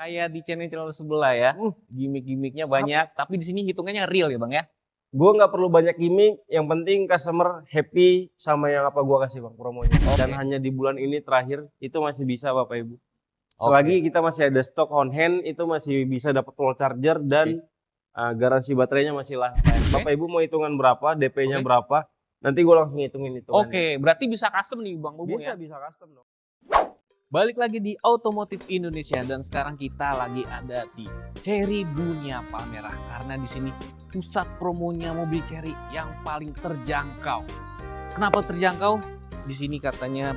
Kayak di channel-channel sebelah ya, gimmick-gimmicknya banyak, tapi di sini hitungannya real ya Bang ya? Gue nggak perlu banyak gimmick, yang penting customer happy sama yang apa gue kasih bang promonya. Dan hanya di bulan ini terakhir itu masih bisa Bapak Ibu. Selagi kita masih ada stok on hand itu masih bisa dapat wall charger dan garansi baterainya masih lah. Bapak Ibu mau hitungan berapa, DP-nya berapa, nanti gue langsung hitungin itu. Berarti bisa custom nih Bang Bobo ya? Bisa custom dong. Balik lagi di Otomotif Indonesia dan sekarang kita lagi ada di Chery Dunia Palmerah karena di sini pusat promonya mobil Chery yang paling terjangkau. Kenapa terjangkau? Di sini katanya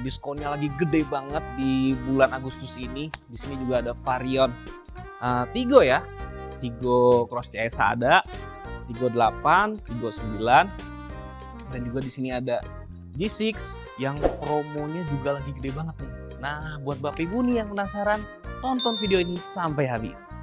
diskonnya lagi gede banget di bulan Agustus ini. Di sini juga ada varian Tigo ya, Tigo Cross CS ada, Tigo 8, Tigo 9, dan juga di sini ada G6 yang promonya juga lagi gede banget nih. Nah, buat Bapak Ibu nih yang penasaran, tonton video ini sampai habis.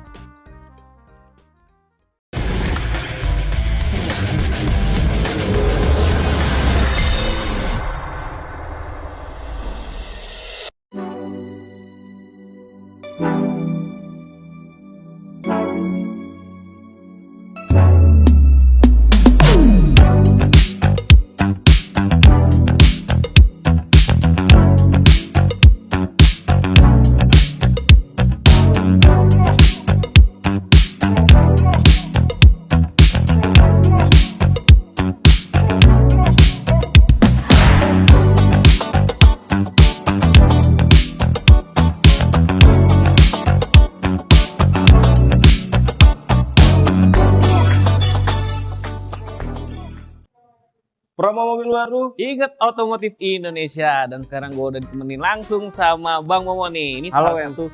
Promo mobil baru, Ingat Otomotif Indonesia, dan sekarang gue udah ditemenin langsung sama Bang Momo nih. Ini halo, salah satu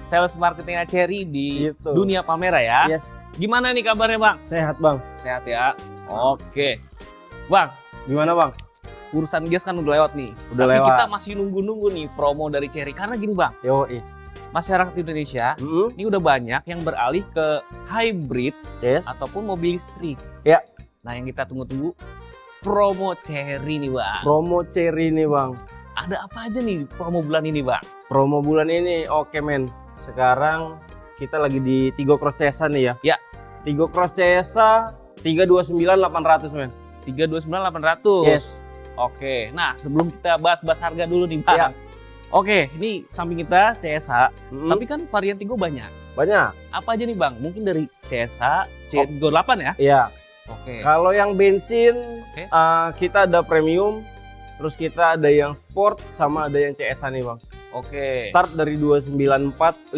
sales marketingnya Chery di Gitu. Dunia Palmerah ya. Yes. Gimana nih kabarnya Bang? Sehat bang. Sehat ya. Oke. Bang, Gimana bang? urusan gas kan udah lewat nih. Udah Tapi lewat. kita masih nunggu-nunggu nih promo dari Chery. Karena gini Bang, Yoi. masyarakat Indonesia ini udah banyak yang beralih ke hybrid Yes. ataupun mobil listrik. Ya. Nah, yang kita tunggu-tunggu promo Chery nih Bang. Promo Chery nih bang. Ada apa aja nih promo bulan ini Bang? Promo bulan ini oke men. Sekarang kita lagi di Tigo Cross CS nih ya. Ya. Tigo Cross CS 329.800 men. 329.800. Yes. Oke. Nah, sebelum kita bahas harga dulu nih Bang. Ya. Oke, ini samping kita CSH, tapi kan varian Tigo banyak. Banyak. Apa aja nih Bang? Mungkin dari CSH, Tigo 8 ya? Iya. Oke. Kalau yang bensin kita ada premium, terus kita ada yang sport sama ada yang CS nih bang. Oke. Start dari 294.500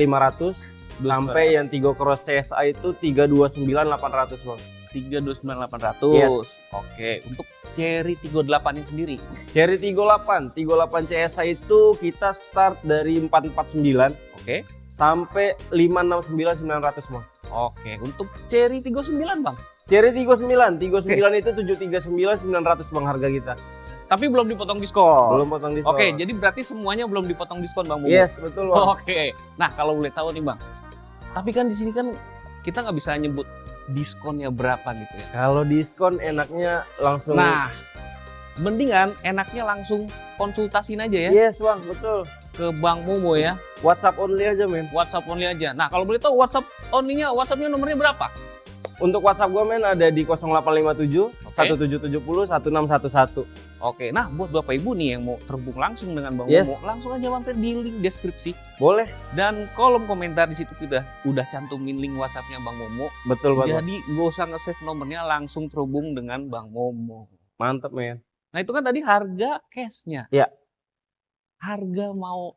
sampai yang Tigo Cross CSA itu 329.800 bang. 329.800. Yes. Oke. Untuk Chery Tigo 8 ini sendiri. Chery Tigo 8 CSA itu kita start dari 449 Oke. sampai 569.900 bang. Oke. Untuk Chery Tigo 9 Bang. Chery Tigo 9 itu 739.900 bang harga kita. Tapi belum dipotong diskon. Belum potong diskon. Oke, jadi berarti semuanya belum dipotong diskon Bang Bobo. Yes, betul bang. Oke. Nah, kalau boleh tahu nih Bang. Tapi kan di sini kan kita nggak bisa nyebut diskonnya berapa gitu ya. Kalau diskon enaknya langsung. Nah, mendingan enaknya langsung konsultasiin aja ya Yes bang, betul. ke Bang Momo ya. WhatsApp only aja men. WhatsApp only aja. Nah, kalau boleh tahu WhatsApp only-nya, WhatsApp-nya nomornya berapa? Untuk WhatsApp gue men ada di 0857 1770 1611. Oke, nah buat Bapak Ibu nih yang mau terhubung langsung dengan Bang Yes. Momo, langsung aja mampir di link deskripsi Boleh. dan kolom komentar di situ kita udah cantumin link WhatsApp-nya Bang Momo. Betul banget. Jadi nggak usah nge-save nomornya, langsung terhubung dengan Bang Momo. Mantep men. Nah, itu kan tadi harga cashnya. Ya. Harga mau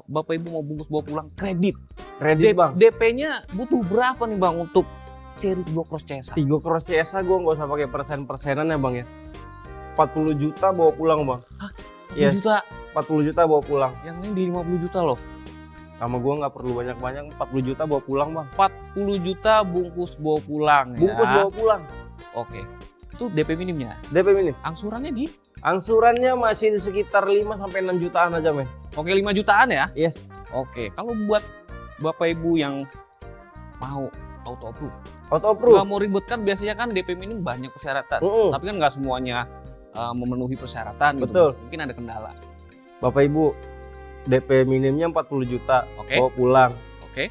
Bapak Ibu mau bungkus bawa pulang kredit. Kredit bang. DP-nya butuh berapa nih Bang untuk Chery Tigo Cross CSA? Tigo Cross CSA gue nggak usah pakai persenan ya bang ya. 40 juta bawa pulang bang. Hah? 40 Yes. juta? 40 juta bawa pulang. Yang ini di 50 juta loh. Sama gue nggak perlu banyak-banyak. 40 juta bawa pulang bang. 40 juta bungkus bawa pulang Bungkus ya. bawa pulang. Oke. Itu DP minimnya. DP minim. Angsurannya di? Angsurannya masih di sekitar 5 sampai 6 jutaan aja men. Oke, 5 jutaan ya. Yes. Oke, kalau buat Bapak Ibu yang mau auto approve, Auto approve. nggak mau ribet kan biasanya kan DP minim banyak persyaratan. Tapi kan nggak semuanya memenuhi persyaratan gitu. Betul. Mungkin ada kendala. Bapak Ibu, DP minimnya 40 juta, Oke. bawa pulang. Oke.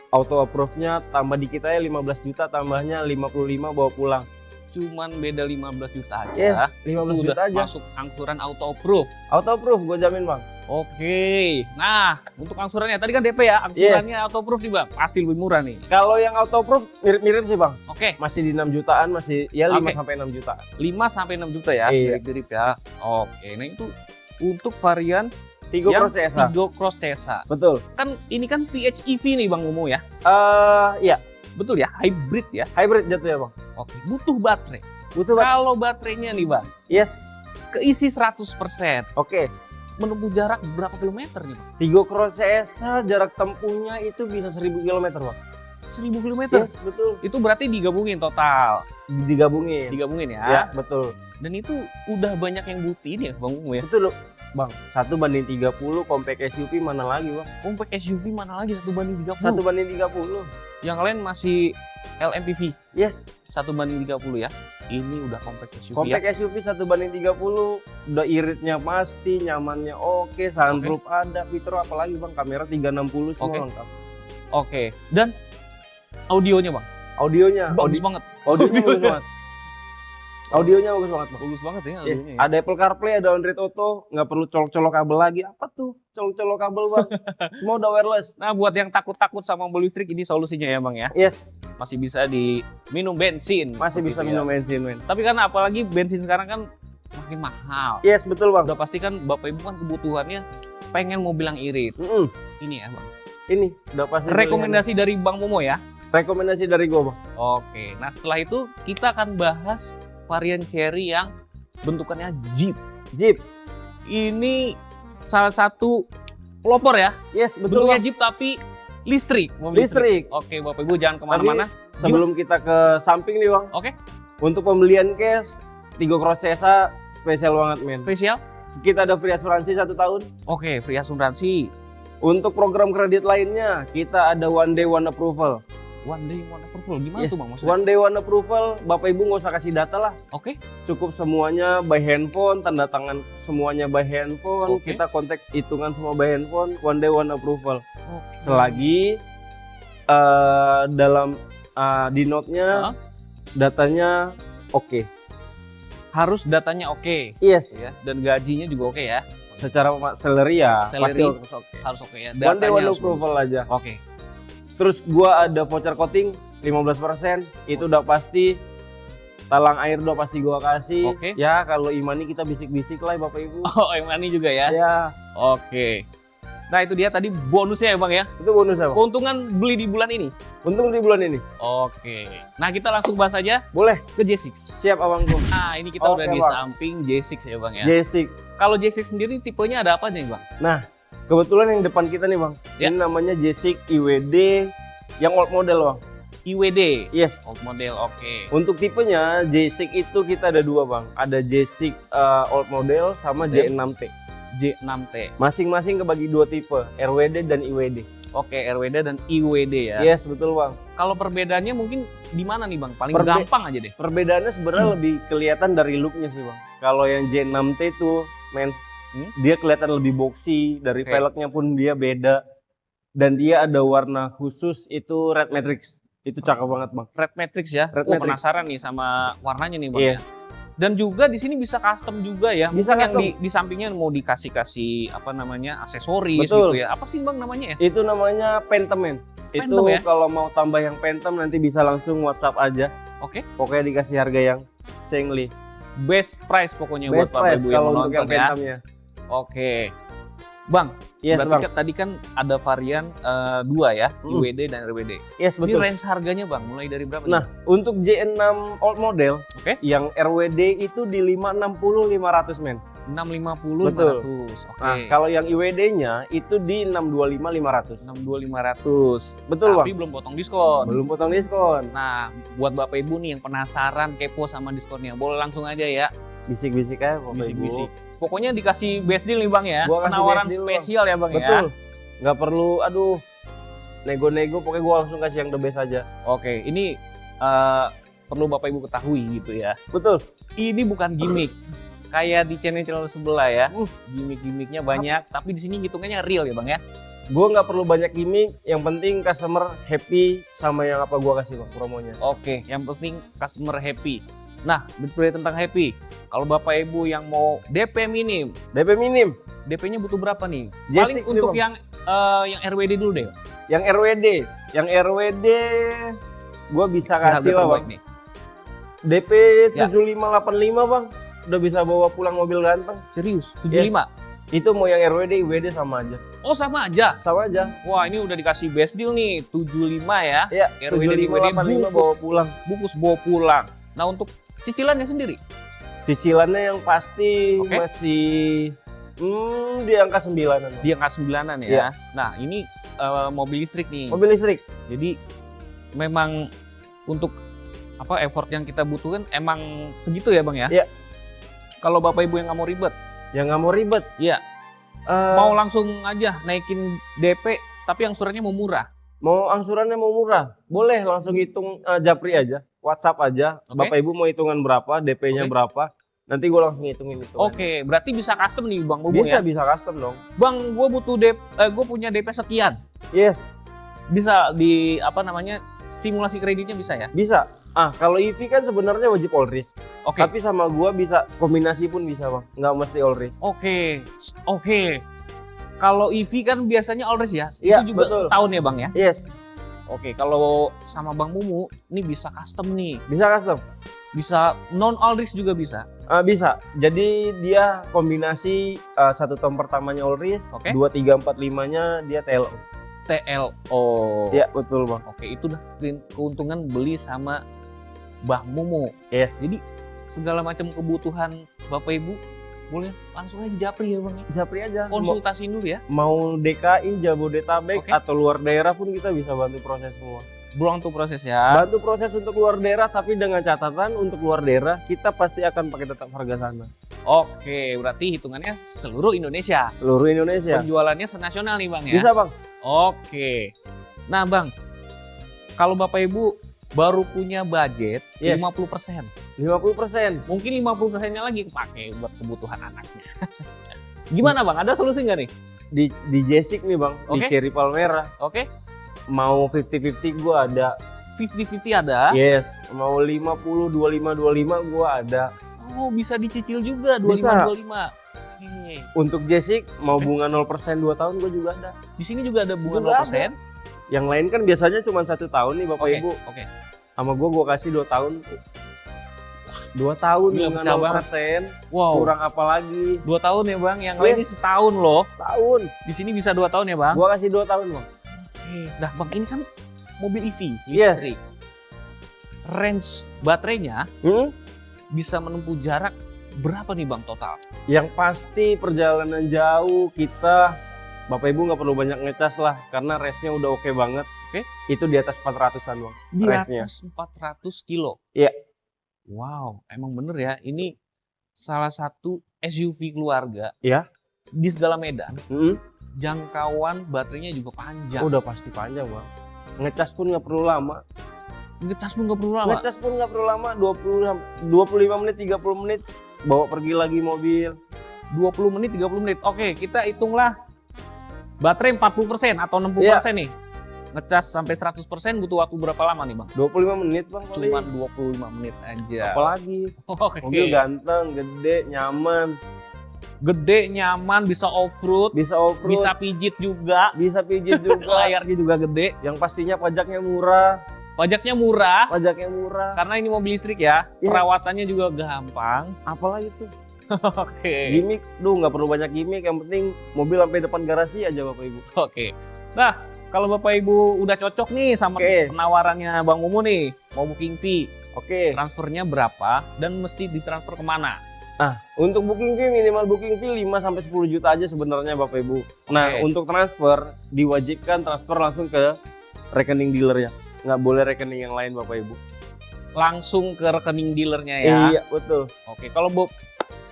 Auto approve-nya tambah dikit aja 15 juta, tambahnya 55 bawa pulang. Cuman beda 15 juta aja. Yes, 15 Udah juta aja. masuk angsuran auto approve. Auto approve gue jamin bang. Oke. Nah, untuk angsurannya tadi kan DP ya, angsurannya auto approve nih Bang. Pasti lebih murah nih. Kalau yang auto approve mirip-mirip sih bang. Oke, Masih di 6 jutaan, masih ya 5 Oke. sampai 6 juta. 5 sampai 6 juta ya, Iya. mirip-mirip ya. Oke, nah itu untuk varian Tigo yang Cross CSA. Tigo Cross CSA. Betul. Kan ini kan PHEV nih Bang Momo ya. Iya, Betul ya, hybrid ya. hybrid jatuh ya bang. Oke, butuh baterai. Butuh bang. Kalau baterainya nih Bang, Yes, keisi 100%, oke. menempuh jarak berapa kilometer nih Bang? Tigo Cross CSA jarak tempuhnya itu bisa 1000 km bang. 1000 km. Yes, betul. Itu berarti digabungin total. Digabungin. Digabungin ya. Ya, betul. Dan itu udah banyak yang butuhin ya Bang Momo ya. Betul loh. Bang, 1:30 compact SUV mana lagi bang? Compact SUV mana lagi 1/30? 1:30. Yang lain masih LMPV Yes, 1/30 ya. Ini udah compact SUV ya. compact SUV 1:30. Udah iritnya pasti, nyamannya oke, sunroof ada, fitur apa lagi bang? Kamera 360 semua Oke. lengkap. Oke. Dan audionya Bang, Audionya, bagus banget. audionya bagus banget. Audionya bagus banget bang. Bagus banget ya Yes, audionya. Ya. ada Apple CarPlay, ada Android Auto, nggak perlu colok-colok kabel lagi. Apa tuh? Colok-colok kabel bang. Semua udah wireless. Nah, buat yang takut-takut sama mobil listrik ini solusinya ya Bang ya. Yes, Masih bisa diminum bensin. masih seperti bisa itu minum ya. bensin men. Tapi kan apalagi bensin sekarang kan makin mahal. Yes, betul bang. Udah pasti kan Bapak Ibu kan kebutuhannya pengen mobil yang irit. Mm-mm. Ini ya Bang. Ini udah pasti Rekomendasi dari Bang Momo ya. pilihan. Rekomendasi dari gua bang. Oke, nah setelah itu kita akan bahas varian Cherry yang bentukannya Jeep. Jeep. Ini salah satu pelopor ya, Yes, betul bentuknya bang. Jeep tapi listrik. Mobil Listrik. Oke, Bapak Ibu jangan kemana-mana. Sebelum kita ke samping nih bang, Oke, untuk pembelian cash Tigo Cross CSA spesial banget men. spesial. Kita ada free asuransi 1 tahun. Oke, free asuransi. Untuk program kredit lainnya kita ada one day one approval. One day one approval. Gimana Yes, tuh Bang maksudnya? one day one approval. Bapak Ibu nggak usah kasih data lah. Oke, Cukup semuanya by handphone, tanda tangan semuanya by handphone. Oke. Kita kontak hitungan semua by handphone. One day one approval. Oke. Selagi dalam di note-nya Heeh. datanya oke. Harus datanya oke Yes, ya, dan gajinya juga oke ya. secara salary ya Salary. pasti harus oke. Harus oke ya. One day one harus approval bagus. aja. Oke. Terus gua ada voucher coating 15%, itu udah pasti. Talang air udah pasti gua kasih. Oke. Ya kalau Imani kita bisik-bisik lah Bapak Ibu. Oh, yang ini juga ya. Ya, Oke. Nah, itu dia tadi bonusnya ya, Bang ya. itu bonus apa? Keuntungan beli di bulan ini. Untung di bulan ini. Oke. Nah, kita langsung bahas aja Boleh. ke J6. Siap abangku. Nah, ini kita Oke, udah di Bang. samping J6 ya, Bang ya. J6. Kalau J6 sendiri tipenya ada apa nih, Bang? Kebetulan yang depan kita nih Bang. Ya. Ini namanya J6 IWD yang old model Bang. IWD. Yes. Old model, oke. Untuk tipenya J6 itu kita ada 2 Bang. Ada J6 old model sama Oke. J6T. J6T. Masing-masing kebagi 2 tipe, RWD dan IWD. Oke, RWD dan IWD ya. Yes, betul Bang. Kalau perbedaannya mungkin di mana nih, Bang? Paling Perbe- gampang aja deh. Perbedaannya sebenarnya lebih kelihatan dari looknya sih Bang. Kalau yang J6T tuh, dia kelihatan lebih boxy, dari Oke. velgnya pun dia beda. Dan dia ada warna khusus itu red matrix. Itu cakep banget Bang. Red Matrix ya. Red Oh, Matrix. penasaran nih sama warnanya nih, Bang Iya. ya. Dan juga di sini bisa custom juga ya. Bisa Mungkin yang custom. di sampingnya mau dikasih apa namanya aksesoris Betul. gitu ya. Apa sih Bang namanya ya? Itu namanya Phantom. Itu Phantom ya? kalau mau tambah yang Phantom nanti bisa langsung WhatsApp aja. Oke. Pokoknya dikasih harga yang cengli. Best price pokoknya Best buat Bapak price Ibu yang kalau mau untuk yang nonton ya. Phantomnya. Oke. Bang, Yes berarti Bang. tadi kan ada varian 2 ya, Mm. IWD dan RWD. Yes Ini betul. range harganya Bang, mulai dari berapa Nah, nih? untuk J6 old model Oke. yang RWD itu di 560-500 men. 650 Betul. 500. Oke. Nah, kalau yang IWD-nya itu di 625-500. 62500. Betul, Tapi Bang. belum potong diskon. Belum potong diskon. Nah, buat Bapak Ibu nih yang penasaran kepo sama diskonnya, boleh langsung aja ya. Bisik-bisik aja Bapak Bisik-bisik. Ibu. Pokoknya dikasih best deal nih Bang ya. Gua kasih Penawaran best deal, Bang. spesial ya Bang ya. Betul. Nggak perlu aduh nego-nego, pokoknya gua langsung kasih yang the best aja. Oke, ini perlu Bapak Ibu ketahui gitu ya. Betul. Ini bukan gimmick. kayak di channel-channel sebelah ya. Gimmick-gimmicknya banyak, tapi di sini hitungannya real ya Bang ya. Gue nggak perlu banyak gimmick, yang penting customer happy sama yang apa gue kasih bang promonya. Oke, yang penting customer happy. Nah, berbicara tentang happy, kalau Bapak Ibu yang mau DP minim, DP minim, DP-nya butuh berapa nih? Jessic Paling nih, untuk Bang. yang RWD dulu deh. yang RWD gue bisa Si harga kasih lah terbaik bang. nih. DP Ya. 7585 bang, udah bisa bawa pulang mobil ganteng. Serius, 75? Itu mau yang RWD, IWD sama aja. Oh sama aja? Sama aja. Wah ini udah dikasih best deal nih, 75 ya. Iya, RWD 7585 bawa pulang. Bungkus bawa pulang. Nah untuk cicilannya sendiri? Cicilannya yang pasti Oke. masih di angka 9-an. Di angka 9-an ya. Iya. Nah ini mobil listrik nih. Mobil listrik. Jadi memang untuk effort yang kita butuhkan emang segitu ya Bang ya? Iya. Kalau Bapak Ibu yang nggak mau ribet, Yang nggak mau ribet. iya. Mau langsung aja naikin DP tapi angsurannya mau murah. Mau angsurannya mau murah, boleh langsung hitung japri aja, WhatsApp aja. Oke. Bapak Ibu mau hitungan berapa, DP-nya Oke. berapa, nanti gue langsung hitungin itu. Oke, berarti bisa custom nih Bang Bubung Bisa ya? bisa custom dong. Bang, gue butuh gue punya DP sekian. Yes, Bisa di simulasi kreditnya bisa ya? bisa. Kalau EV kan sebenarnya wajib all risk, Oke. tapi sama gua bisa kombinasi pun bisa bang, nggak mesti all risk. Oke. Kalau EV kan biasanya all risk ya? Iya, Itu juga betul. setahun ya Bang ya? Yes, Oke, kalau sama Bang Mumu, ini bisa custom nih. bisa custom. Bisa non all risk juga bisa. Bisa. Jadi dia kombinasi 1 tahun pertamanya all risk, Oke. 2, 3, 4, 5-nya dia TLO. TLO. Iya betul bang. Oke, itu udah keuntungan beli sama Bang Mumu. Yes. Jadi segala macam kebutuhan Bapak Ibu boleh langsung aja japri ya Bang ya. Japri aja. Konsultasiin dulu ya. Mau DKI, Jabodetabek, Oke. atau luar daerah pun kita bisa bantu proses semua. Buang tuh proses ya. Bantu proses untuk luar daerah, tapi dengan catatan untuk luar daerah kita pasti akan pakai tetap harga sana. Oke, berarti hitungannya seluruh Indonesia. Seluruh Indonesia. Penjualannya senasional nih Bang ya. Bisa bang. Oke. Nah Bang, kalau Bapak Ibu baru punya budget Yes. 50%. 50%. Mungkin 50%-nya lagi kepake buat kebutuhan anaknya. Gimana Bang? Ada solusi nggak nih? Di Jessic nih bang, di Oke. Cherry Palmera. Oke, Mau 50-50 gua ada. 50-50 ada. Yes. Mau 50-25-25 gua ada. Oh, bisa dicicil juga Bisa. 25-25. Oke. Untuk Jessic mau Oke. bunga 0% 2 tahun gua juga ada. Di sini juga ada bunga Juga 0%. Yang lain kan biasanya cuma 1 tahun nih Bapak Oke, Ibu. oke. Sama gua kasih 2 tahun. 2 tahun Gila, bunga pecah banget. 0%. Wow. Kurang apa lagi? 2 tahun ya Bang, yang Yes. lain ini setahun loh. Setahun. Di sini bisa 2 tahun ya Bang. Gua kasih 2 tahun bang. Nah Bang, ini kan mobil EV, Yes. listrik. Range baterainya bisa menempuh jarak berapa nih Bang total? Yang pasti perjalanan jauh kita Bapak Ibu nggak perlu banyak ngecas lah karena race-nya udah oke banget. Oke. Itu di atas 400-an bang. Di Range-nya. atas 400 kilo. Iya. Wow, emang bener ya. Ini salah satu SUV keluarga. Iya. Di segala medan, Mm-mm. jangkauan baterainya juga panjang. Udah pasti panjang bang. Ngecas pun nggak perlu lama. Ngecas pun nggak perlu lama. Ngecas pun nggak perlu lama. 25 menit, 30 menit. Bawa pergi lagi mobil. 20 menit, 30 menit. Oke, kita hitunglah baterai 40% atau 60% nih. Ngecas sampai 100% butuh waktu berapa lama nih Bang? 25 menit bang paling. Cuman 25 menit aja. Apalagi. Oke. Mobil ganteng, gede, nyaman. Gede, nyaman, bisa off-road, Bisa off-road. bisa pijit juga. Bisa pijit juga. Layarnya juga gede. Yang pastinya pajaknya murah. Pajaknya murah. Pajaknya murah. Karena ini mobil listrik ya, Yes. perawatannya juga gampang. Apalagi tuh. Oke. Gimik, nggak perlu banyak gimmick. Yang penting mobil sampai depan garasi aja Bapak Ibu. Oke. Nah, kalau Bapak Ibu udah cocok nih sama Oke. penawarannya Bang Mumu nih, mau booking fee, Oke. transfernya berapa dan mesti ditransfer kemana? Untuk booking fee minimal booking fee 5-10 juta aja sebenarnya Bapak Ibu. Nah, Oke. untuk transfer diwajibkan transfer langsung ke rekening dealer ya. Nggak boleh rekening yang lain Bapak Ibu. Langsung ke rekening dealernya ya. Iya, betul. Oke, kalau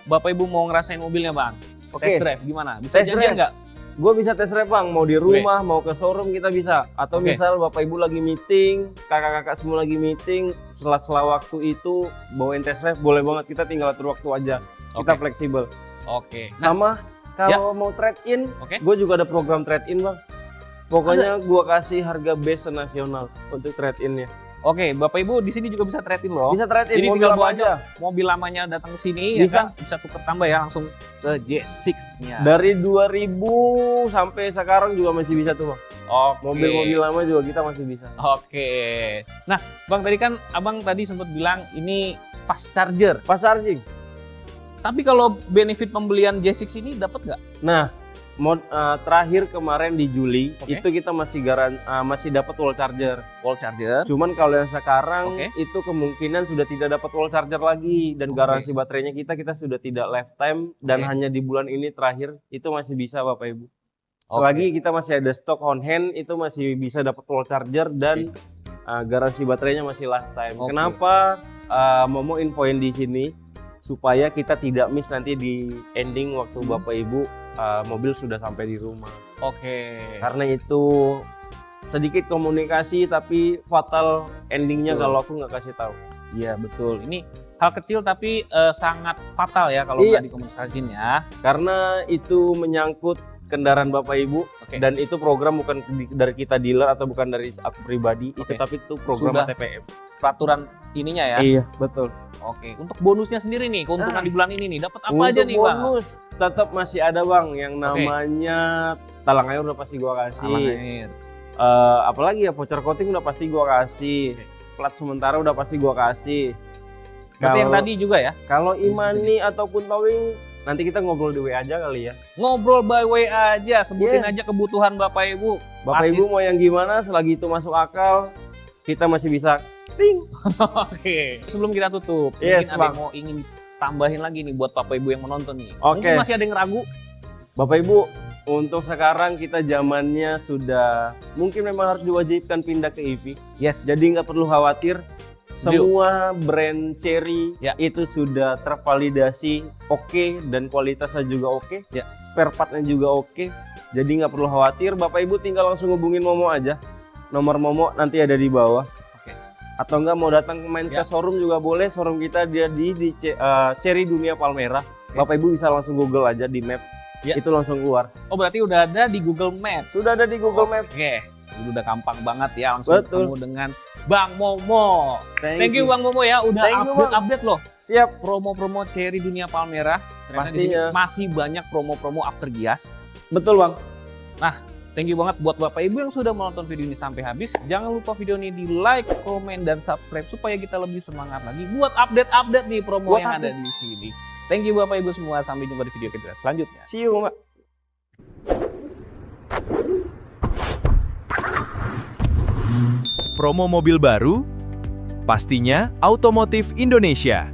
Bapak Ibu mau ngerasain mobilnya Bang, Oke. test drive gimana? Bisa Test janjian drive. nggak? Gue bisa test drive Bang, mau di rumah, mau ke showroom kita bisa. Atau Oke. misal Bapak Ibu lagi meeting, kakak-kakak semua lagi meeting, sela-sela waktu itu bawain test drive boleh banget, kita tinggal atur waktu aja. kita fleksibel. Oke. Nah, Sama kalau mau trade in, Oke. gue juga ada program trade in, Bang. Pokoknya gue kasih harga base nasional untuk trade innya. oke, Bapak Ibu di sini juga bisa trade-in loh. Bisa trade in, Jadi mobil tinggal apa bawa aja. mobil lamanya datang ke sini Bisa. ya kan, bisa tuker tambah ya langsung ke J6-nya. Dari 2000 sampai sekarang juga masih bisa tuh, Bang. Oke. Mobil-mobil lama juga kita masih bisa. Oke. Nah, Bang tadi kan Abang tadi sempat bilang ini fast charger. Pas charging. Tapi kalau benefit pembelian J6 ini dapat nggak? Nah, terakhir kemarin di Juli Oke. itu kita masih dapat wall charger. Wall charger. Cuman kalau yang sekarang Oke. itu kemungkinan sudah tidak dapat wall charger lagi dan Oke. garansi baterainya kita sudah tidak lifetime dan Oke. hanya di bulan ini terakhir itu masih bisa Bapak Ibu. Selagi kita masih ada stok on hand itu masih bisa dapat wall charger dan garansi baterainya masih lifetime. Oke. Kenapa Momo infoin di sini supaya kita tidak miss nanti di ending waktu Bapak Ibu mobil sudah sampai di rumah. Oke. Karena itu sedikit komunikasi tapi fatal endingnya Betul. kalau aku nggak kasih tahu. Iya betul. Ini hal kecil tapi sangat fatal ya kalau Iya. nggak dikomunikasiin ya. Karena itu menyangkut kendaraan Bapak Ibu Oke. dan itu program bukan dari kita dealer atau bukan dari aku pribadi, Oke. tapi itu program Sudah. TPM. Peraturan ininya ya. Iya, betul. Oke. Untuk bonusnya sendiri nih, keuntungan Nah, di bulan ini nih, dapat apa Untuk aja nih, Bang? bonus tetap masih ada, Bang, yang Oke. namanya talang air udah pasti gua kasih. Talang air. Apalagi ya voucher coating udah pasti gua kasih. Plat sementara udah pasti gua kasih. Berarti yang Kalau- tadi juga ya? Kalau Imani ataupun Towing nanti kita ngobrol di WA aja kali ya. Ngobrol by way aja, sebutin Yes. aja kebutuhan Bapak Ibu. Bapak Pasti- Ibu mau yang gimana selagi itu masuk akal, kita masih bisa ting. Oke. Sebelum kita tutup, Yes, mungkin ada Bang. yang mau ingin tambahin lagi nih buat Bapak Ibu yang menonton nih. Oke. Mungkin masih ada yang ragu. Bapak Ibu, untuk sekarang kita zamannya sudah mungkin memang harus diwajibkan pindah ke EV. Yes. Jadi nggak perlu khawatir. Semua brand Chery Ya. itu sudah tervalidasi oke dan kualitasnya juga oke. Ya. Spare partnya juga oke. Jadi nggak perlu khawatir. Bapak Ibu tinggal langsung hubungin Momo aja. Nomor Momo nanti ada di bawah. Oke. Atau enggak mau datang main Ya. ke showroom juga boleh. Showroom kita dia di Chery Dunia Palmerah. Oke. Bapak Ibu bisa langsung Google aja di Maps. Ya. Itu langsung keluar. Oh berarti udah ada di Google Maps. Sudah ada di Google Maps. Oke. Udah gampang banget ya langsung Betul. ketemu dengan Bang Momo. Thank you Bang Momo ya udah Thank you, Bang. update loh Siap. promo-promo Chery Dunia Palmerah. Ternyata di sini Pastinya. masih banyak promo-promo after gias. Betul, Bang. Thank you banget buat Bapak Ibu yang sudah menonton video ini sampai habis. Jangan lupa video ini di like, komen, dan subscribe supaya kita lebih semangat lagi buat update-update nih promo Buat yang ada di sini. Thank you Bapak Ibu semua. Sampai jumpa di video kita selanjutnya. See you, Mbak. Promo mobil baru? Pastinya Automotif Indonesia.